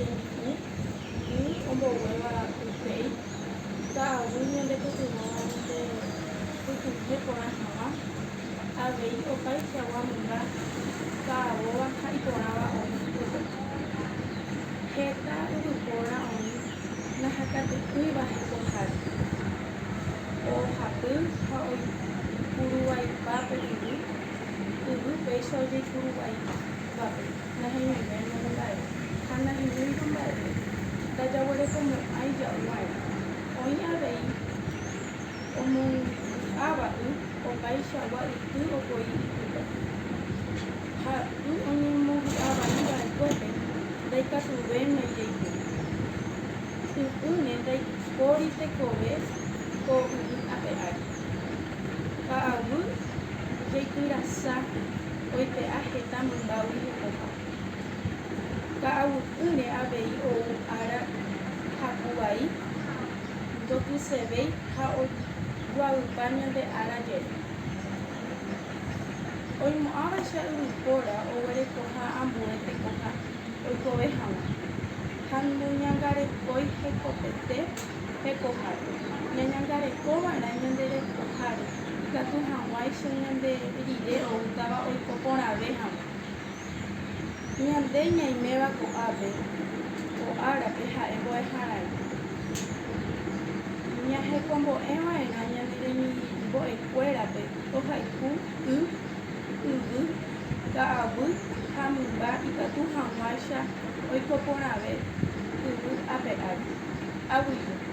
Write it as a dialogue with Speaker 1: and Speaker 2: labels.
Speaker 1: tembi'u omboguéva upéi ka'aguy ñande pytu'ãnte pytuhẽ porã hag̃ua avei opaichagua mymba ka'avóva ha iporãva oĩ pype. Heta yvypóra oĩ nahakatupýiva hekoháre. Ohapy ha oikuruvaipa peteĩ yvy péicha ojeikuruvaivápe nahemimíme mba'e ha nahemímpa mba'eve ndajaguerekomo'ãi ja'ывa'erã. Oĩ avei omongu'áva opaichagua yty opoi ipype. Ha y oñemongu'avaiva'ekuépe ndaikatuvéimai jeike. Y'ýne ndaipóri tekove ko yvy ápe ári. Ka'aguy jeikyrasa oipe'a heta mymbavi hekoha. Ka'aguýre avei ou ára hakuvai ndokysevéi ha ojoaypa ñande ára jeri. Oimo'ãvaicha yvypóra oguerekoha ambue tekoha oikove hag̃ua ha noñangarekói hekopete hekoháre. Ñañangarekova'erã ñande rekoháre ikatu hag̃uáicha ñande rire oútava oiko porãve hag̃ua. Ñande ñaiméva ko'ápe ko árape ha'e mbo'eharãi. Ñahekombo'eva'erã ñande remimbo'ekuérape tohayhu yvy, ka'aguy ha mymba ikatu hag̃uáicha oiko porãve yvy ápe ári. Aguyju.